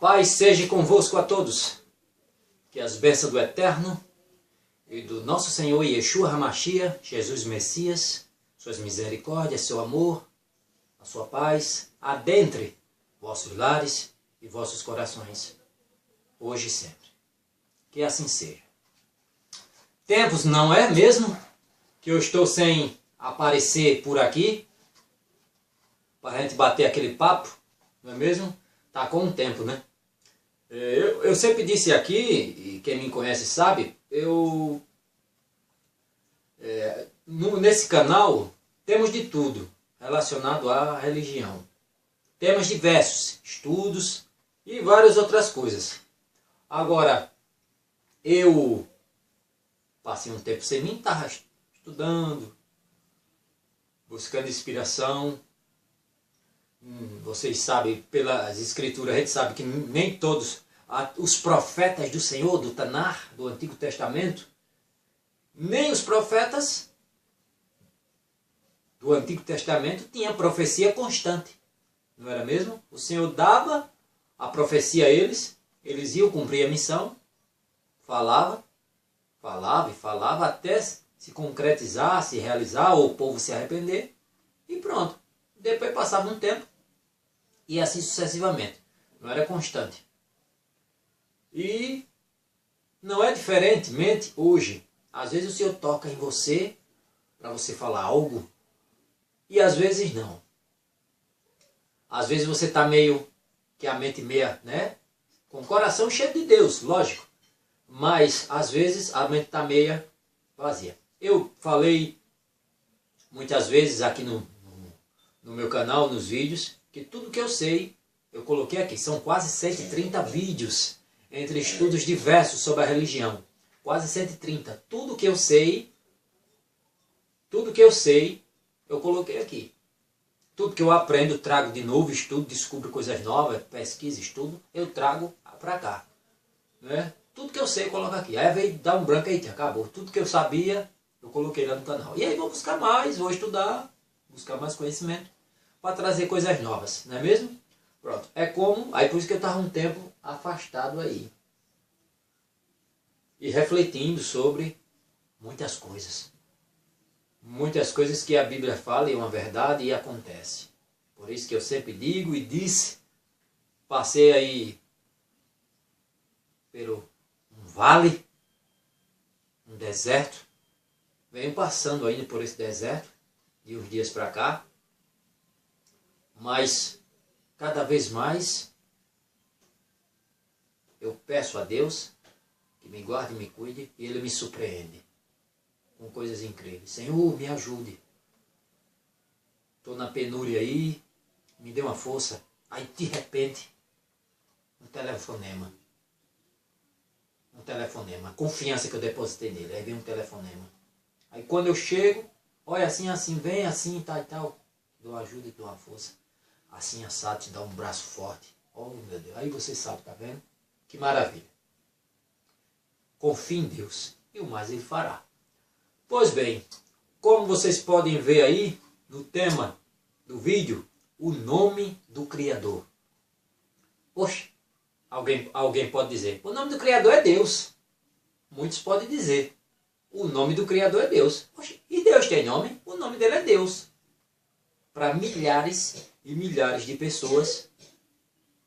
paz seja convosco a todos. Que as bênçãos do Eterno e do nosso Senhor Yeshua HaMashiach, Jesus Messias, suas misericórdias, seu amor, a sua paz, adentre vossos lares e vossos corações, hoje e sempre. Que assim seja. Tempos, não é mesmo, que eu estou sem aparecer por aqui, para a gente bater aquele papo, não é mesmo? Tá com um tempo, né? Eu sempre disse aqui, e quem me conhece sabe, nesse canal temos de tudo relacionado à religião. Temas diversos, estudos e várias outras coisas. Agora, eu passei um tempo sem mim, estava estudando, buscando inspiração. Vocês sabem, pelas escrituras, a gente sabe que nem todos os profetas do Senhor, do Tanar, do Antigo Testamento, nem os profetas do Antigo Testamento tinham profecia constante. Não era mesmo? O Senhor dava a profecia a eles, eles iam cumprir a missão, falava e falava até se concretizar, se realizar, ou o povo se arrepender, e pronto. Depois passava um tempo, e assim sucessivamente. Não era constante. E não é diferentemente hoje. Às vezes o Senhor toca em você, para você falar algo, e às vezes não. Às vezes você está meio, que a mente meia, né? Com o coração cheio de Deus, lógico. Mas às vezes a mente está meia vazia. Eu falei muitas vezes aqui no meu canal, nos vídeos, que tudo que eu sei, eu coloquei aqui. São quase 130 vídeos entre estudos diversos sobre a religião. Quase 130. Tudo que eu sei, eu coloquei aqui. Tudo que eu aprendo, trago de novo, estudo, descubro coisas novas, pesquisa, estudo, eu trago para cá. Né? Tudo que eu sei, eu coloco aqui. Aí veio dar um branco aí, acabou. Tudo que eu sabia, eu coloquei lá no canal. E aí vou buscar mais, vou estudar, buscar mais conhecimento, para trazer coisas novas, não é mesmo? Pronto, é como, aí por isso que eu estava um tempo afastado aí. E refletindo sobre muitas coisas. Muitas coisas que a Bíblia fala e é uma verdade e acontece. Por isso que eu sempre digo e disse, passei aí pelo um vale, um deserto, venho passando ainda por esse deserto, de uns dias para cá, mas cada vez mais eu peço a Deus que me guarde e me cuide e Ele me surpreende com coisas incríveis. Senhor, me ajude. Estou na penúria aí, me dê uma força. Aí de repente, um telefonema. A confiança que eu depositei nele. Aí vem um telefonema. Aí quando eu chego, olha assim, vem assim, tal e tal. Dou ajuda e dou uma força. Assim assado, te dá um braço forte. Oh meu Deus, aí você sabe, tá vendo? Que maravilha. Confie em Deus e o mais Ele fará. Pois bem, como vocês podem ver aí no tema do vídeo, o nome do Criador. Poxa, alguém pode dizer, o nome do Criador é Deus. Muitos podem dizer, o nome do Criador é Deus. Poxa, e Deus tem nome? O nome dele é Deus. Para milhares e milhares de pessoas,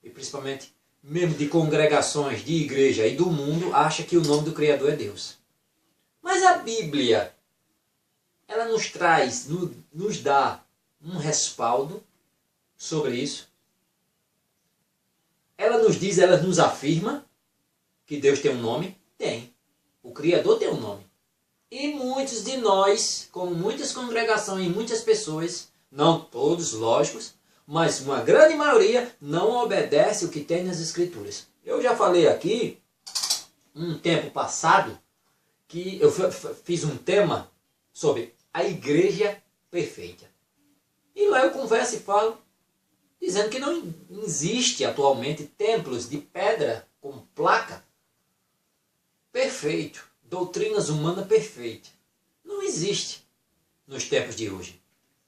e principalmente mesmo de congregações, de igreja e do mundo, acha que o nome do Criador é Deus. Mas a Bíblia, ela nos traz, nos dá um respaldo sobre isso. Ela nos diz, ela nos afirma que Deus tem um nome? Tem. O Criador tem um nome. E muitos de nós, como muitas congregações e muitas pessoas, não todos, lógicos, mas uma grande maioria não obedece o que tem nas Escrituras. Eu já falei aqui, um tempo passado, que eu fiz um tema sobre a igreja perfeita. E lá eu converso e falo, dizendo que não existe atualmente templos de pedra com placa perfeito, doutrinas humanas perfeitas. Não existe nos tempos de hoje.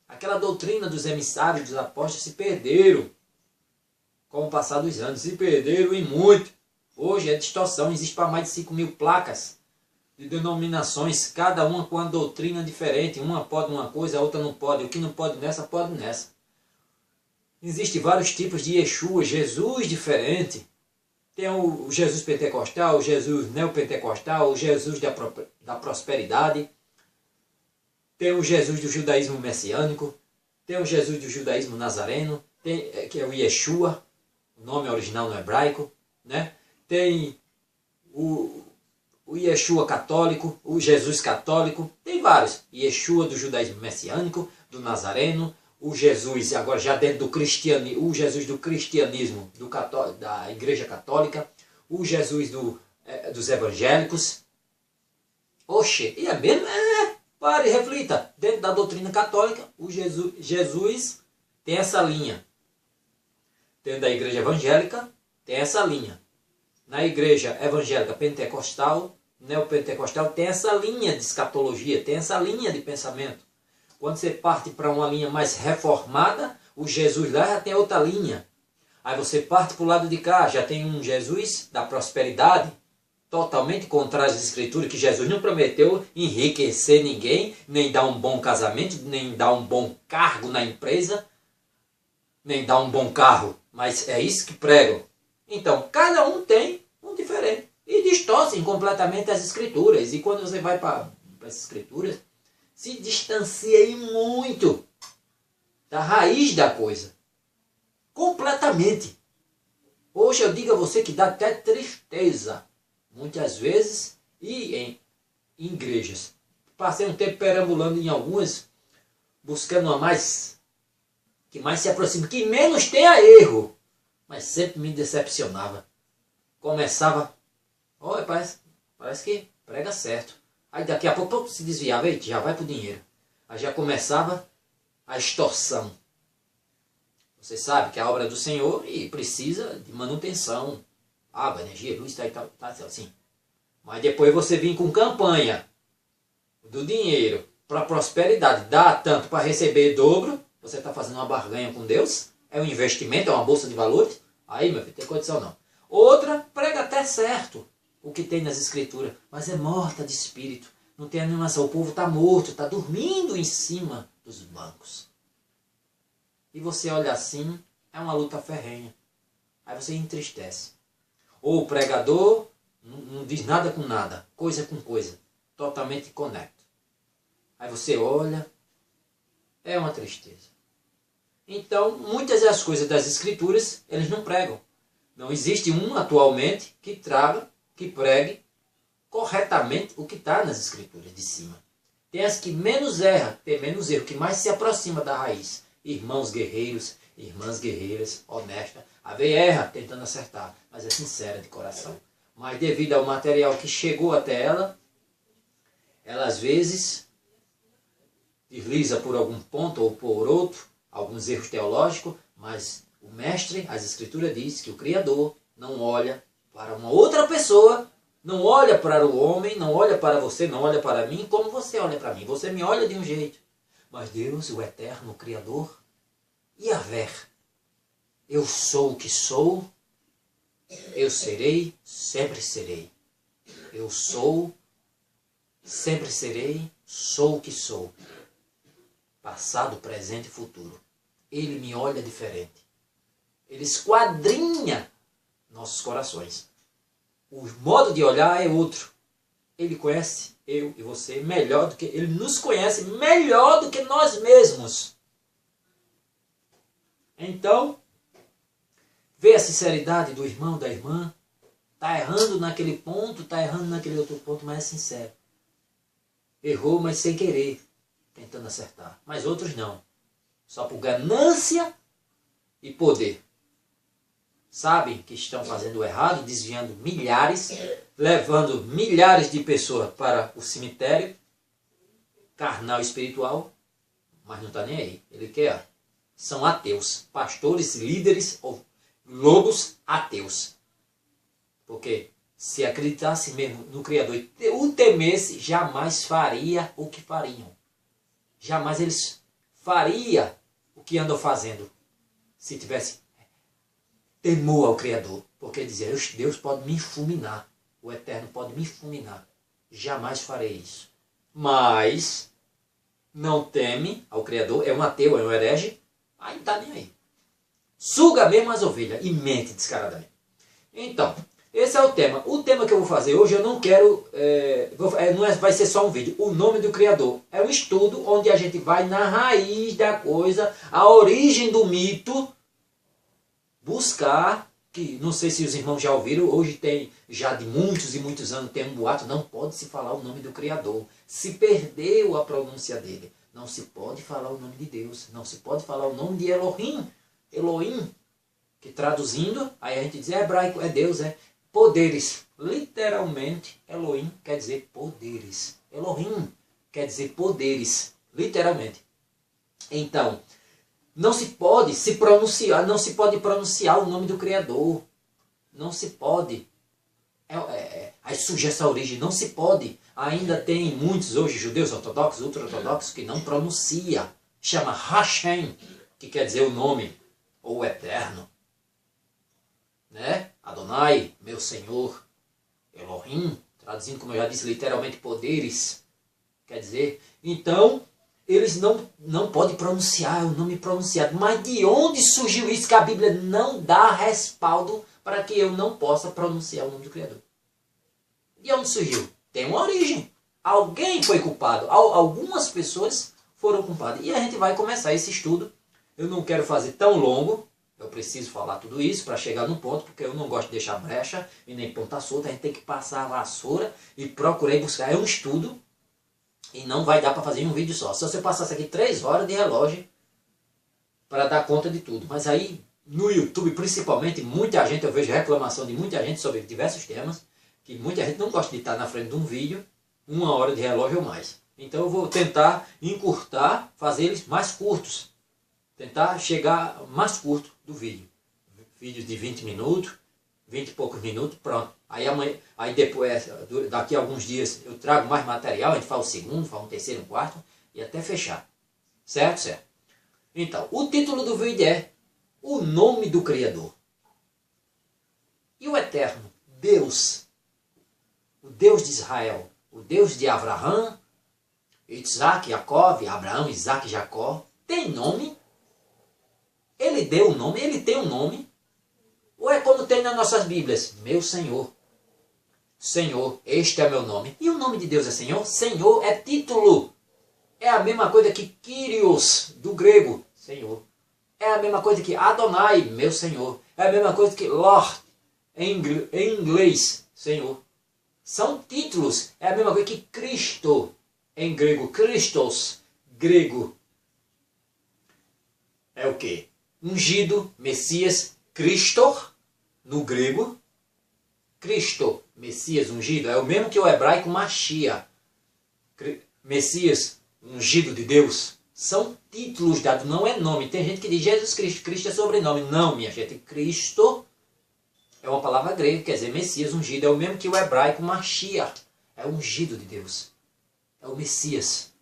Aquela doutrina dos emissários, dos apóstolos se perderam. com o passar dos anos. Se perderam e muito. Hoje é distorção, existe para mais de 5.000 placas de denominações, cada uma com uma doutrina diferente. Uma pode uma coisa, a outra não pode. O que não pode nessa, pode nessa. Existem vários tipos de Yeshua, Jesus diferente. Tem o Jesus pentecostal, o Jesus neopentecostal, o Jesus da prosperidade. Tem o Jesus do judaísmo messiânico. Tem o Jesus do judaísmo nazareno, que é o Yeshua, o nome original no hebraico. Né? Tem o Yeshua católico, o Jesus católico. Tem vários. Yeshua do judaísmo messiânico, do nazareno. O Jesus, agora já dentro do cristianismo, o Jesus do cristianismo, da igreja católica, o Jesus dos evangélicos. Oxe, e é mesmo? Pare e reflita. Dentro da doutrina católica, o Jesus tem essa linha. Dentro da igreja evangélica, tem essa linha. Na igreja evangélica pentecostal, neopentecostal, tem essa linha de escatologia, tem essa linha de pensamento. Quando você parte para uma linha mais reformada, o Jesus lá já tem outra linha. Aí você parte para o lado de cá, já tem um Jesus da prosperidade, totalmente contrário às escrituras, que Jesus não prometeu enriquecer ninguém, nem dar um bom casamento, nem dar um bom cargo na empresa, nem dar um bom carro. Mas é isso que pregam. Então, cada um tem um diferente. E distorcem completamente as escrituras. E quando você vai para as escrituras, se distancia muito da raiz da coisa. Completamente. Hoje eu digo a você que dá até tristeza. Muitas vezes, e em igrejas. Passei um tempo perambulando em algumas, buscando uma que mais se aproxime, que menos tenha erro. Mas sempre me decepcionava. Começava, olha, parece que prega certo. Aí daqui a pouco se desviava, eita, já vai para o dinheiro. Aí já começava a extorsão. Você sabe que a obra é do Senhor e precisa de manutenção. Água, energia, luz, tá assim. Mas depois você vem com campanha do dinheiro para prosperidade. Dá tanto para receber dobro. Você está fazendo uma barganha com Deus. É um investimento, é uma bolsa de valores. Aí, meu filho, tem condição não. Outra, prega até certo o que tem nas escrituras, mas é morta de espírito. Não tem animação. O povo está morto, está dormindo em cima dos bancos. E você olha assim, é uma luta ferrenha. Aí você entristece. Ou o pregador não diz nada com nada, coisa com coisa, totalmente conecto. Aí você olha, é uma tristeza. Então, muitas das coisas das escrituras, eles não pregam. Não existe um atualmente que pregue corretamente o que está nas escrituras de cima. Tem as que menos erra, tem menos erro, que mais se aproxima da raiz. Irmãos guerreiros, irmãs guerreiras, honesta. A vez erra tentando acertar, mas é sincera de coração. Mas devido ao material que chegou até ela às vezes desliza por algum ponto ou por outro, alguns erros teológicos, mas o mestre, as escrituras diz que o Criador não olha para uma outra pessoa, não olha para o homem, não olha para você, não olha para mim como você olha para mim. Você me olha de um jeito. Mas Deus, o Eterno, o Criador, Yahvé, eu sou o que sou, eu serei, sempre serei. Eu sou, sempre serei, sou o que sou. Passado, presente e futuro. Ele me olha diferente. Ele esquadrinha nossos corações. O modo de olhar é outro. Ele conhece eu e você melhor do que... Ele nos conhece melhor do que nós mesmos. Então, vê a sinceridade do irmão, da irmã. Está errando naquele ponto, está errando naquele outro ponto, mas é sincero. Errou, mas sem querer, tentando acertar. Mas outros não. Só por ganância e poder. Sabem que estão fazendo errado, desviando milhares, levando milhares de pessoas para o cemitério carnal e espiritual, mas não está nem aí. Ele quer, são ateus, pastores, líderes ou lobos ateus. Porque se acreditasse mesmo no Criador e o temesse, jamais faria o que fariam. Jamais eles faria o que andam fazendo se tivesse temor ao Criador, porque dizia, Deus pode me fulminar, o Eterno pode me fulminar, jamais farei isso. Mas não teme ao Criador, é um ateu, é um herege, aí não está nem aí. Suga mesmo as ovelhas e mente descaradamente. Então, esse é o tema. O tema que eu vou fazer hoje, eu não quero, vai ser só um vídeo. O nome do Criador. É um estudo onde a gente vai na raiz da coisa, a origem do mito, buscar, que não sei se os irmãos já ouviram, hoje tem, já de muitos e muitos anos, tem um boato, não pode se falar o nome do Criador. Se perdeu a pronúncia dele. Não se pode falar o nome de Deus. Não se pode falar o nome de Elohim. Elohim, que traduzindo, aí a gente diz, é hebraico, é Deus, é poderes. Literalmente, Elohim quer dizer poderes. Elohim quer dizer poderes, literalmente. Então, não se pode se pronunciar, não se pode pronunciar o nome do Criador. Não se pode. Aí surge essa origem, não se pode. Ainda tem muitos hoje, judeus ortodoxos, ultra-ortodoxos, que não pronuncia. Chama Hashem, que quer dizer o nome, ou o Eterno. Né? Adonai, meu Senhor. Elohim, traduzindo, como eu já disse, literalmente poderes. Quer dizer, então, eles não podem pronunciar, é o nome pronunciado. Mas de onde surgiu isso que a Bíblia não dá respaldo para que eu não possa pronunciar o nome do Criador? De onde surgiu? Tem uma origem. Alguém foi culpado. Algumas pessoas foram culpadas. E a gente vai começar esse estudo. Eu não quero fazer tão longo. Eu preciso falar tudo isso para chegar no ponto, porque eu não gosto de deixar brecha e nem ponta solta. A gente tem que passar a vassoura e procurei buscar. É um estudo e não vai dar para fazer em um vídeo só. Se você passasse aqui 3 horas de relógio para dar conta de tudo. Mas aí, no YouTube, principalmente, muita gente, eu vejo reclamação de muita gente sobre diversos temas, que muita gente não gosta de estar na frente de um vídeo 1 hora de relógio ou mais. Então eu vou tentar encurtar, fazer eles mais curtos. Tentar chegar mais curto do vídeo. Vídeos de 20 minutos, 20 e poucos minutos, pronto. Aí depois, daqui a alguns dias, eu trago mais material, a gente fala o segundo, fala um terceiro, um quarto, e até fechar. Certo? Certo. Então, o título do vídeo é O Nome do Criador. E o Eterno, Deus, o Deus de Israel, o Deus de Abraão, Isaac, Jacó, Abraão, Isaac, Jacó, tem nome? Ele deu um nome, ele tem um nome. Ou é como tem nas nossas Bíblias, meu Senhor. Senhor, este é meu nome. E o nome de Deus é Senhor? Senhor é título. É a mesma coisa que Kyrios, do grego, Senhor. É a mesma coisa que Adonai, meu Senhor. É a mesma coisa que Lord, em inglês, Senhor. São títulos. É a mesma coisa que Cristo, em grego. Christos, grego. É o quê? Ungido, Messias, Cristo, no grego. Cristo, Messias, ungido, é o mesmo que o hebraico Mashiach. Messias, ungido de Deus. São títulos dados, não é nome. Tem gente que diz Jesus Cristo, Cristo é sobrenome. Não, minha gente, Cristo é uma palavra grega, quer dizer, Messias, ungido. É o mesmo que o hebraico Mashiach. É o ungido de Deus. É o Messias.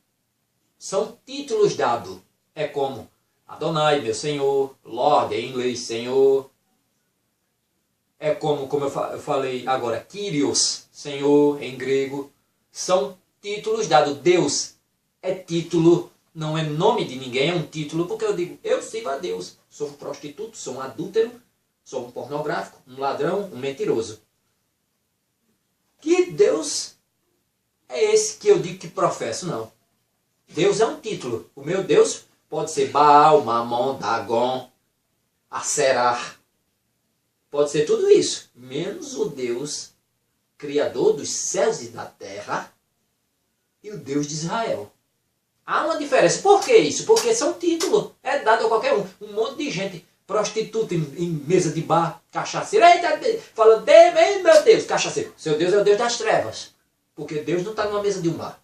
São títulos dados. É como Adonai, meu Senhor, Lord, em inglês, Senhor. É como eu falei agora, Kyrios, Senhor, em grego. São títulos dados. Deus é título, não é nome de ninguém, é um título, porque eu digo, eu sirvo a Deus. Sou um prostituto, sou um adúltero, sou um pornográfico, um ladrão, um mentiroso. Que Deus é esse que eu digo que professo? Não. Deus é um título. O meu Deus pode ser Baal, Mamon, Dagon, Aserá. Pode ser tudo isso. Menos o Deus criador dos céus e da terra e o Deus de Israel. Há uma diferença. Por que isso? Porque são títulos. É dado a qualquer um. Um monte de gente prostituta em mesa de bar, cachaceiro. Eita, falando, meu Deus, cachaceiro. Seu Deus é o Deus das trevas. Porque Deus não está numa mesa de um bar.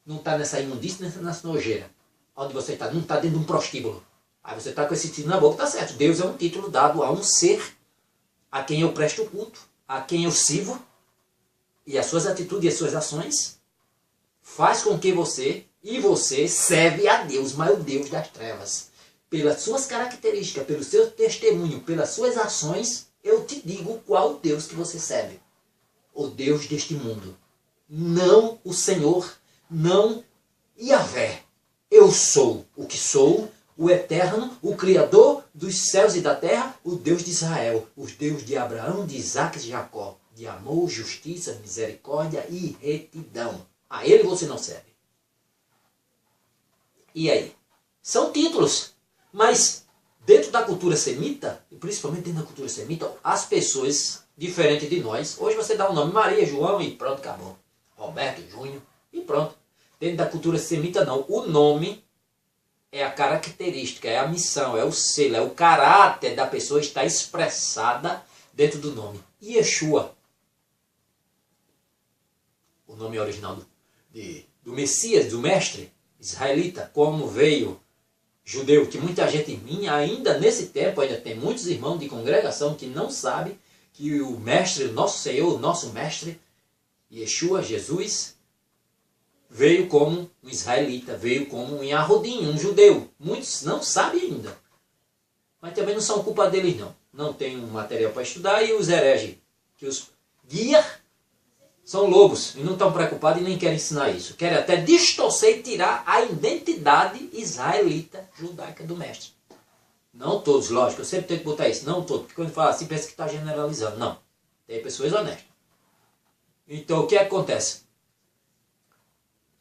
Não está nessa imundícia, nessa nojeira. Onde você está, não está dentro de um prostíbulo. Aí você está com esse título na boca, está certo. Deus é um título dado a um ser a quem eu presto culto, a quem eu sirvo, e as suas atitudes e as suas ações faz com que você serve a Deus, mas o Deus das trevas. pelas suas características, pelo seu testemunho, pelas suas ações, eu te digo qual Deus que você serve. O Deus deste mundo. Não o Senhor, não Yahvé. Eu sou o que sou, o Eterno, o Criador dos céus e da terra, o Deus de Israel, o Deus de Abraão, de Isaac e de Jacó, de amor, justiça, misericórdia e retidão. A ele você não serve. E aí? São títulos, mas dentro da cultura semita, e principalmente dentro da cultura semita, as pessoas, diferente de nós, hoje você dá o nome Maria, João e pronto, acabou. Roberto, Júnior e pronto. Dentro da cultura semita não, o nome é a característica, é a missão, é o selo, é o caráter da pessoa está expressada dentro do nome. Yeshua, o nome original do Messias, do mestre israelita, como veio judeu, que muita gente minha, ainda nesse tempo, ainda tem muitos irmãos de congregação que não sabem que o mestre, o nosso Senhor, o nosso mestre, Yeshua, Jesus, veio como um israelita, veio como um Yahudim, um judeu. Muitos não sabem ainda. Mas também não são culpa deles não. Não tem um material para estudar e os hereges, que os guia, são lobos e não estão preocupados e nem querem ensinar isso. Querem até distorcer e tirar a identidade israelita, judaica do mestre. Não todos, lógico, eu sempre tenho que botar isso. Não todos, porque quando fala assim, pensa que está generalizando. Não. Tem pessoas honestas. Então, o que acontece?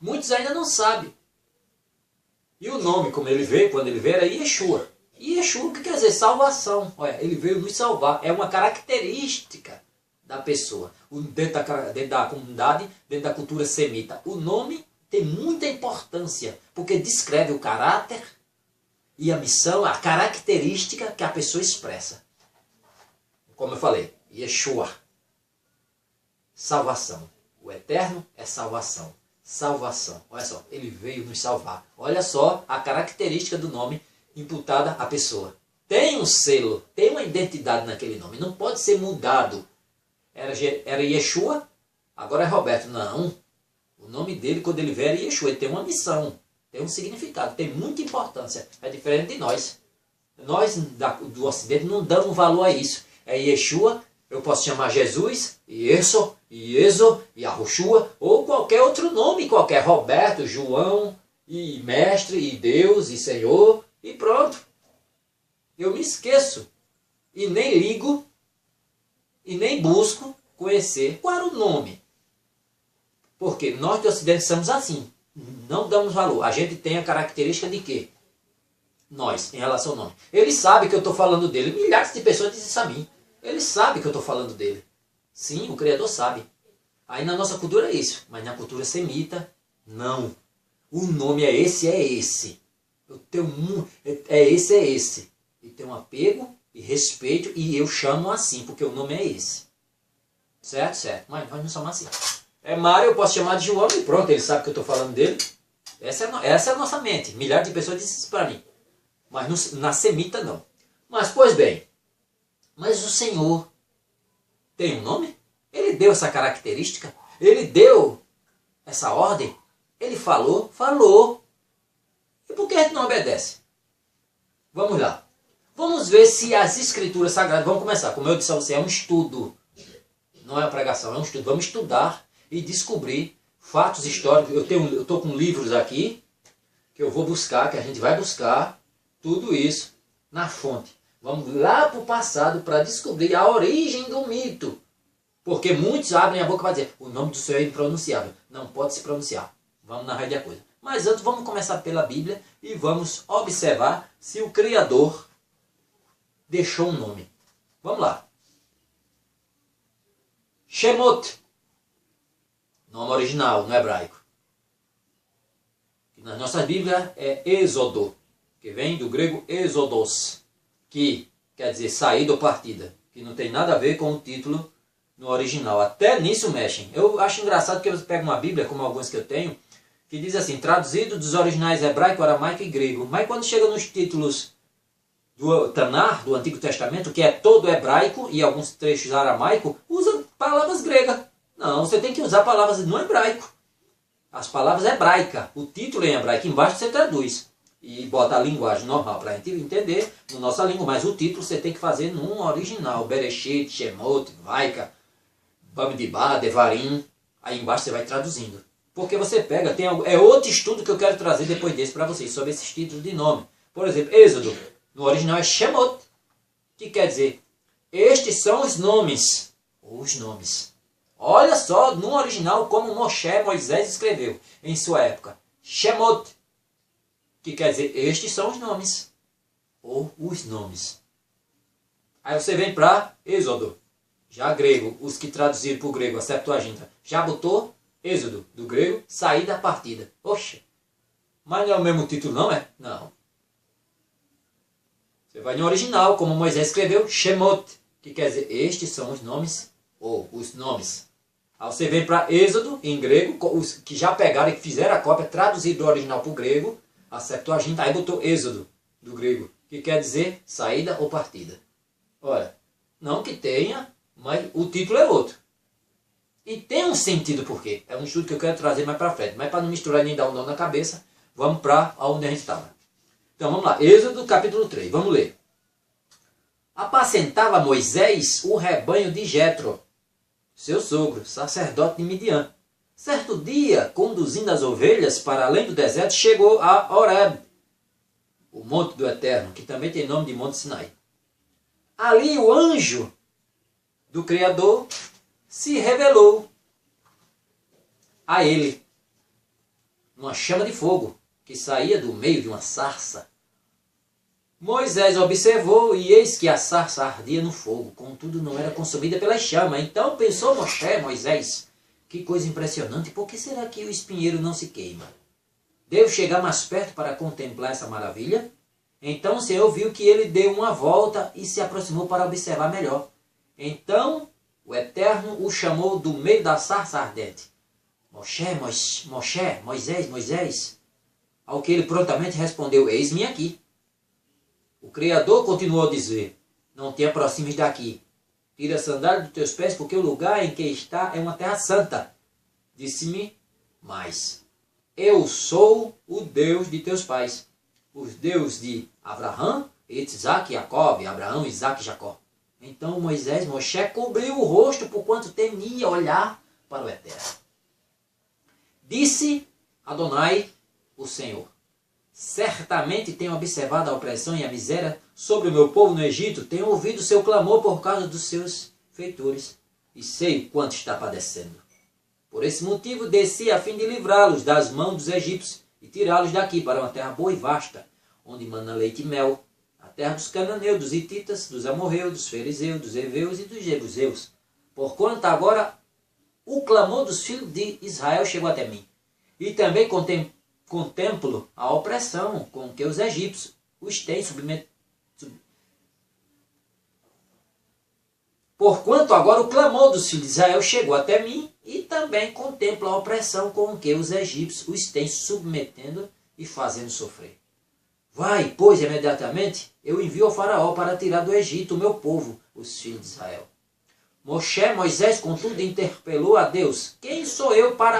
Muitos ainda não sabem. E o nome, como ele veio, quando ele veio, era Yeshua. Yeshua, o que quer dizer? Salvação. Olha, ele veio nos salvar. É uma característica da pessoa. Dentro da comunidade, dentro da cultura semita. O nome tem muita importância, porque descreve o caráter e a missão, a característica que a pessoa expressa. Como eu falei, Yeshua. Salvação. O eterno é salvação. Salvação. Olha só, ele veio nos salvar. Olha só a característica do nome imputada à pessoa. Tem um selo, tem uma identidade naquele nome. Não pode ser mudado. Era Yeshua, agora é Roberto. Não. O nome dele, quando ele veio, era Yeshua. Ele tem uma missão, tem um significado, tem muita importância. É diferente de nós. Nós, do Ocidente, não damos valor a isso. É Yeshua, eu posso chamar Jesus, Yeso, Yahushua, ou qualquer outro nome, qualquer Roberto, João, e mestre, e Deus, e Senhor, e pronto. Eu me esqueço, e nem ligo, e nem busco conhecer qual era o nome. Porque nós do Ocidente somos assim, não damos valor. A gente tem a característica de quê? Nós, em relação ao nome. Ele sabe que eu estou falando dele, milhares de pessoas dizem isso a mim. Ele sabe que eu estou falando dele. Sim, o Criador sabe. Aí na nossa cultura é isso. Mas na cultura semita, não. O nome é esse, é esse. Eu tenho é esse, é esse. E tem um apego e respeito. E eu chamo assim, porque o nome é esse. Certo? Certo. Mas nós não somos assim. É Mário, eu posso chamar de João e pronto. Ele sabe que eu estou falando dele. Essa é a nossa mente. Milhares de pessoas dizem isso para mim. Mas na semita não. Mas, pois bem. Mas o Senhor tem um nome? Ele deu essa característica? Ele deu essa ordem? Ele falou? Falou. E por que a gente não obedece? Vamos lá. Vamos ver se as escrituras sagradas... Vamos começar. Como eu disse a você, é um estudo. Não é uma pregação, é um estudo. Vamos estudar e descobrir fatos históricos. Eu estou com livros aqui que eu vou buscar, que a gente vai buscar tudo isso na fonte. Vamos lá para o passado para descobrir a origem do mito. Porque muitos abrem a boca para dizer, o nome do Senhor é impronunciável. Não pode se pronunciar. Vamos na rédea coisa. Mas antes vamos começar pela Bíblia e vamos observar se o Criador deixou um nome. Vamos lá. Shemot. Nome original, no hebraico. Na nossa Bíblia é Êxodo, que vem do grego Êxodos, que quer dizer saída ou partida, que não tem nada a ver com o título no original. Até nisso mexem. Eu acho engraçado que eu pego uma Bíblia, como algumas que eu tenho, que diz assim, traduzido dos originais hebraico, aramaico e grego. Mas quando chega nos títulos do Tanar, do Antigo Testamento, que é todo hebraico e alguns trechos aramaico, usa palavras gregas. Não, você tem que usar palavras no hebraico. As palavras hebraicas, o título em hebraico, embaixo você traduz. e bota a linguagem normal para a gente entender na nossa língua, mas o título você tem que fazer num original. Bereshit, Shemot, Vaika, Bamidbar, Devarim. Aí embaixo você vai traduzindo. Porque você pega, é outro estudo que eu quero trazer depois desse para vocês, sobre esses títulos de nome. Por exemplo, Êxodo, no original é Shemot, que quer dizer, estes são os nomes. Os nomes. Olha só, no original, como Moisés escreveu em sua época. Shemot, que quer dizer, estes são os nomes. Ou os nomes. Aí você vem para Êxodo, já grego, os que traduziram para o grego, a Septuaginta, já botou Êxodo, do grego, saída, partida. Oxe, mas não é o mesmo título não é? Não. Você vai no original, como Moisés escreveu, Shemot, que quer dizer, estes são os nomes, ou os nomes. Aí você vem para Êxodo, em grego, os que já pegaram e fizeram a cópia, traduzido do original para o grego, a Septuaginta, aí botou Êxodo, do grego, que quer dizer saída ou partida. Olha, não que tenha, mas o título é outro. E tem um sentido por quê. É um estudo que eu quero trazer mais para frente. Mas para não misturar e nem dar um nó na cabeça, vamos para onde a gente estava. Então vamos lá. Êxodo capítulo 3. Vamos ler. Apacentava Moisés o rebanho de Jetro, seu sogro, sacerdote de Midian. Certo dia, conduzindo as ovelhas para além do deserto, chegou a Horeb, o monte do Eterno, que também tem nome de Monte Sinai. Ali o anjo do Criador se revelou a ele, uma chama de fogo que saía do meio de uma sarça. Moisés observou e eis que a sarça ardia no fogo, contudo não era consumida pela chama. Então pensou Moisés, que coisa impressionante, por que será que o espinheiro não se queima? Devo chegar mais perto para contemplar essa maravilha? Então o Senhor viu que ele deu uma volta e se aproximou para observar melhor. Então o Eterno o chamou do meio da sarça ardente. Moisés. Ao que ele prontamente respondeu, eis-me aqui. O Criador continuou a dizer, não te aproximes daqui. Tira a sandália dos teus pés, porque o lugar em que está é uma terra santa. Disse-me mais, eu sou o Deus de teus pais, os Deus de Abraão, Isaac e Jacó, Abraão, Isaac e Jacó. Então Moisés cobriu o rosto porquanto temia olhar para o Eterno. Disse Adonai, o Senhor, certamente tenho observado a opressão e a miséria sobre o meu povo no Egito, tenho ouvido seu clamor por causa dos seus feitores, e sei o quanto está padecendo. Por esse motivo desci a fim de livrá-los das mãos dos egípcios e tirá-los daqui para uma terra boa e vasta, onde mana leite e mel, a terra dos cananeus, dos hititas, dos amorreus, dos fariseus, dos heveus e dos jebuseus. Porquanto agora o clamor dos filhos de Israel chegou até mim. E também contemplo a opressão com que os egípcios os têm submetido. Porquanto agora o clamor dos filhos de Israel chegou até mim, e também contemplo a opressão com que os egípcios os têm submetendo e fazendo sofrer. Vai, pois, imediatamente, eu envio ao faraó para tirar do Egito o meu povo, os filhos de Israel. Moisés, contudo, interpelou a Deus, quem sou eu para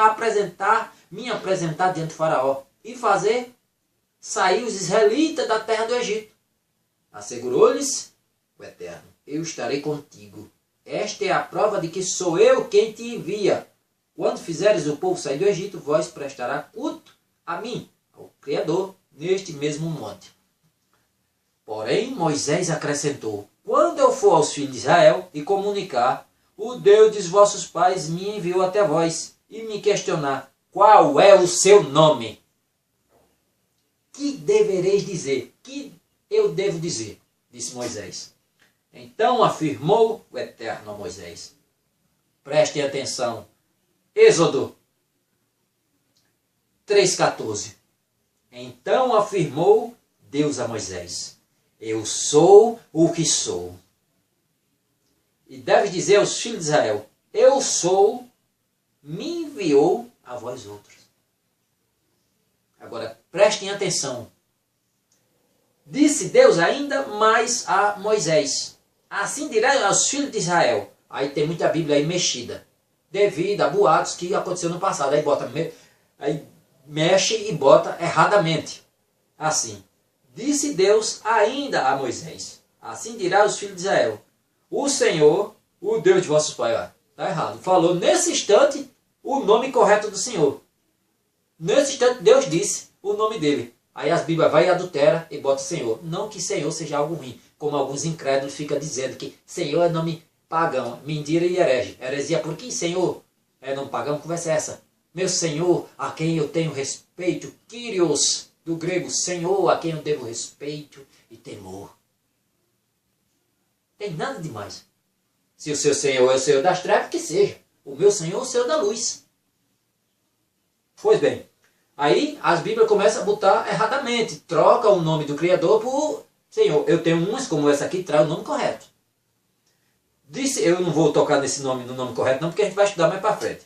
me apresentar diante do faraó e fazer sair os israelitas da terra do Egito? Assegurou-lhes o Eterno, eu estarei contigo. Esta é a prova de que sou eu quem te envia. Quando fizeres o povo sair do Egito, vós prestará culto a mim, ao Criador, neste mesmo monte. Porém, Moisés acrescentou, quando eu for aos filhos de Israel e comunicar, o Deus dos vossos pais me enviou até vós e me questionar, qual é o seu nome? Que devereis dizer? Que eu devo dizer? Disse Moisés. Então afirmou o Eterno a Moisés. Prestem atenção. Êxodo 3,14. Então afirmou Deus a Moisés. Eu sou o que sou. E deve dizer aos filhos de Israel, eu sou, me enviou a vós outros. Agora, prestem atenção. Disse Deus ainda mais a Moisés, assim dirá aos filhos de Israel. Aí tem muita Bíblia aí mexida, devido a boatos que aconteceu no passado. Aí mexe e bota erradamente. assim: disse Deus ainda a Moisés, assim dirá aos filhos de Israel, o Senhor, o Deus de vossos pais. Está errado. Falou nesse instante o nome correto do Senhor. Nesse instante Deus disse o nome dele. Aí as Bíblias vai e adultera e bota Senhor. Não que Senhor seja algo ruim, como alguns incrédulos ficam dizendo que Senhor é nome pagão, mentira e herege. Heresia, por que Senhor é nome pagão? Conversa é essa. Meu Senhor, a quem eu tenho respeito, Kyrios, do grego Senhor, a quem eu devo respeito e temor. Tem nada demais. Se o seu Senhor é o Senhor das trevas, que seja. O meu Senhor é o Senhor da luz. Pois bem, aí as Bíblias começam a botar erradamente. Troca o nome do Criador por Senhor. Eu tenho umas como essa aqui, traz o nome correto. Disse, eu não vou tocar nesse nome, no nome correto não, porque a gente vai estudar mais para frente.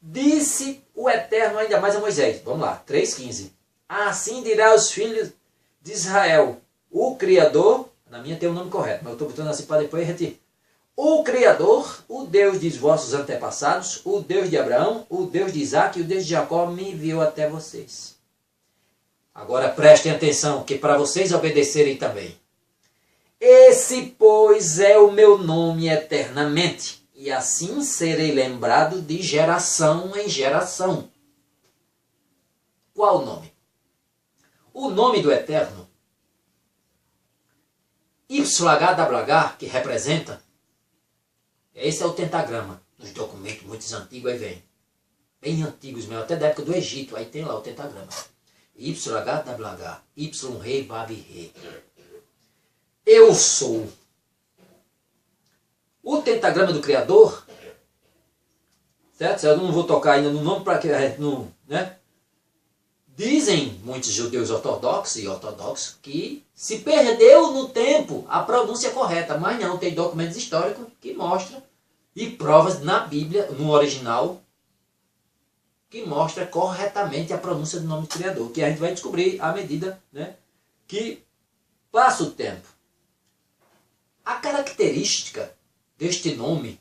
Disse o Eterno ainda mais a Moisés. Vamos lá, 3,15. Assim dirá aos filhos de Israel, o Criador, na minha tem o nome correto, mas eu estou botando assim para depois retirar. O Criador, o Deus de vossos antepassados, o Deus de Abraão, o Deus de Isaac e o Deus de Jacó me enviou até vocês. Agora prestem atenção, que para vocês obedecerem também. Esse, pois, é o meu nome eternamente, e assim serei lembrado de geração em geração. Qual o nome? O nome do Eterno, YHWH, que representa, esse é o tentagrama, nos documentos muito antigos aí vem. Bem antigos mesmo, até da época do Egito, aí tem lá o tentagrama. YHWH, Y Rei, Vav Rei. Eu sou. O tentagrama do Criador, certo? Eu não vou tocar ainda no nome para que a gente não, né? Dizem muitos judeus ortodoxos que se perdeu no tempo a pronúncia correta, mas não, tem documentos históricos que mostram e provas na Bíblia, no original, que mostra corretamente a pronúncia do nome do Criador, que a gente vai descobrir à medida, né, que passa o tempo. A característica deste nome,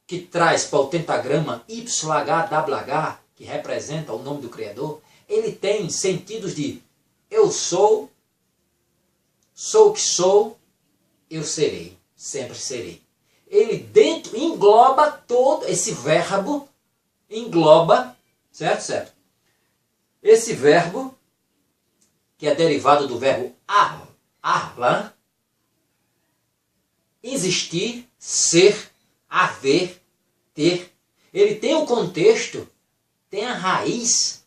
que traz para o tentagrama YHWH, que representa o nome do Criador, ele tem sentidos de eu sou o que sou, eu serei, sempre serei. Ele dentro engloba todo esse verbo, engloba, certo? Esse verbo, que é derivado do verbo arlan, existir, ser, haver, ter. Ele tem o contexto, tem a raiz,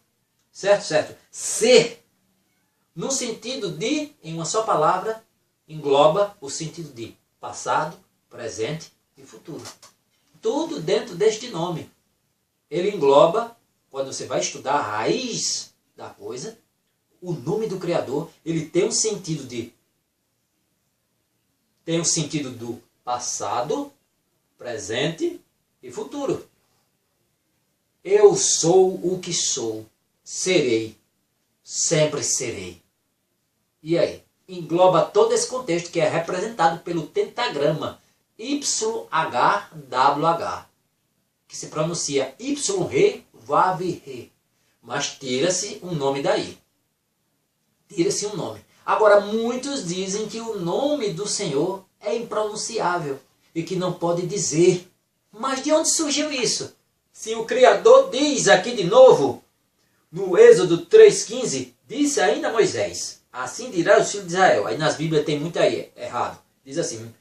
certo? Ser, no sentido de, em uma só palavra, engloba o sentido de passado, presente e futuro. Tudo dentro deste nome. Ele engloba, quando você vai estudar a raiz da coisa, o nome do Criador, ele tem um sentido de... Tem o sentido do passado, presente e futuro. Eu sou o que sou, serei, sempre serei. E aí? Engloba todo esse contexto que é representado pelo tentagrama YHWH, que se pronuncia Y-Re, Vav-Re, mas tira-se um nome daí. Tira-se um nome. Agora, muitos dizem que o nome do Senhor é impronunciável e que não pode dizer. Mas de onde surgiu isso? Se o Criador diz aqui de novo, no Êxodo 3,15, disse ainda a Moisés, assim dirá os filhos de Israel. Aí nas Bíblias tem muito aí errado. Diz assim,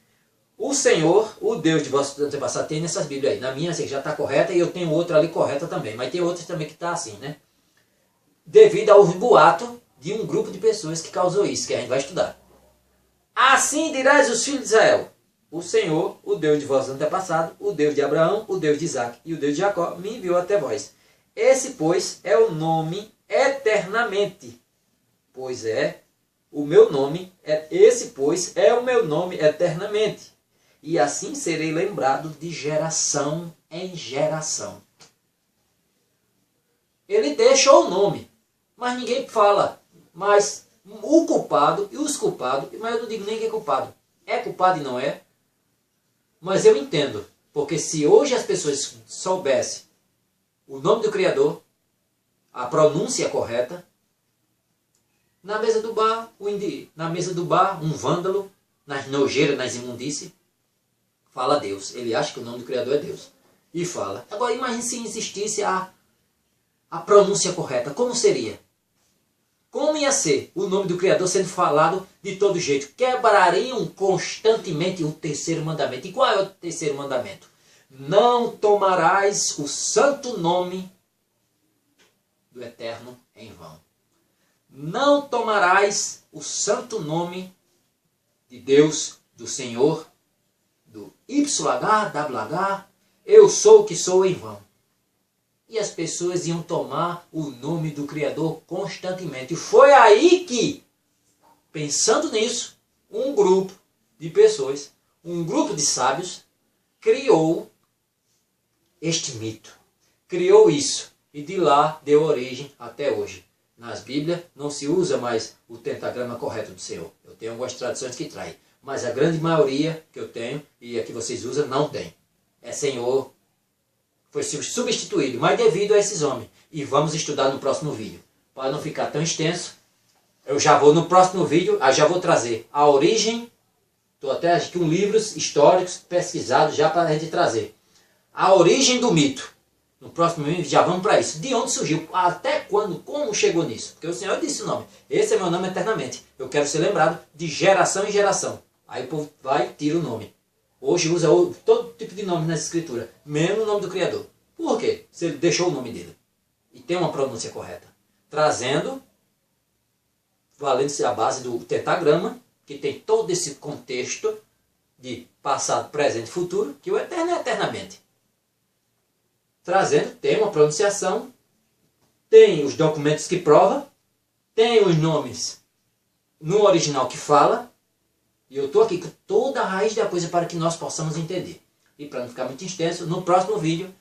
o Senhor, o Deus de vossos antepassados, tem nessas Bíblias aí. Na minha já está correta e eu tenho outra ali correta também. Mas tem outras também que está assim, né? Devido ao boato de um grupo de pessoas que causou isso, que a gente vai estudar. Assim dirás os filhos de Israel, o Senhor, o Deus de vossos antepassados, o Deus de Abraão, o Deus de Isaac e o Deus de Jacó, me enviou até vós. Esse, pois, é o nome eternamente, pois é o meu nome, esse, pois, é o meu nome eternamente, e assim serei lembrado de geração em geração. Ele deixou o nome, mas ninguém fala. Mas o culpado e os culpados, mas eu não digo nem que é culpado. É culpado e não é. Mas eu entendo. Porque se hoje as pessoas soubessem o nome do Criador, a pronúncia correta, Na mesa do bar, um vândalo, nas nojeiras, nas imundícies, fala Deus. Ele acha que o nome do Criador é Deus. E fala. Agora imagine se existisse a pronúncia correta. Como seria? Como ia ser o nome do Criador sendo falado de todo jeito? Quebrariam constantemente o terceiro mandamento. E qual é o terceiro mandamento? Não tomarás o santo nome do Eterno em vão. Não tomarás o santo nome de Deus, do Senhor, do YHWH, eu sou o que sou em vão. E as pessoas iam tomar o nome do Criador constantemente. E foi aí que, pensando nisso, um grupo de pessoas, um grupo de sábios, criou este mito. Criou isso. E de lá deu origem até hoje. Nas Bíblias não se usa mais o tentagrama correto do Senhor. Eu tenho algumas traduções que traem. Mas a grande maioria que eu tenho e a que vocês usam não tem. É Senhor. Foi substituído, mas devido a esses homens. E vamos estudar no próximo vídeo. Para não ficar tão extenso, eu já vou no próximo vídeo, já vou trazer a origem. Estou até aqui com livros históricos pesquisados já para a gente trazer. A origem do mito. No próximo vídeo já vamos para isso. De onde surgiu? Até quando? Como chegou nisso? Porque o Senhor disse o nome. Esse é meu nome eternamente. Eu quero ser lembrado de geração em geração. Aí o povo vai e tira o nome. Hoje usa todo tipo de nome nas escrituras. Menos o nome do Criador. Por quê? Se ele deixou o nome dele. E tem uma pronúncia correta. Trazendo, valendo-se a base do tetagrama, que tem todo esse contexto de passado, presente e futuro, que o eterno é eternamente. Trazendo, tem uma pronunciação, tem os documentos que provam, tem os nomes no original que fala, e eu estou aqui com toda a raiz da coisa para que nós possamos entender. E para não ficar muito extenso, no próximo vídeo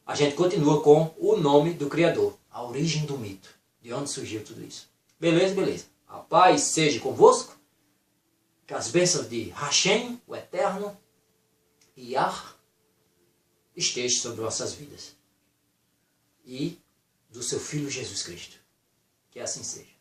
a gente continua com o nome do Criador, a origem do mito, de onde surgiu tudo isso. Beleza, beleza. A paz seja convosco, que as bênçãos de Hashem, o Eterno, e Yah, esteja sobre vossas vidas. E do seu Filho Jesus Cristo. Que assim seja.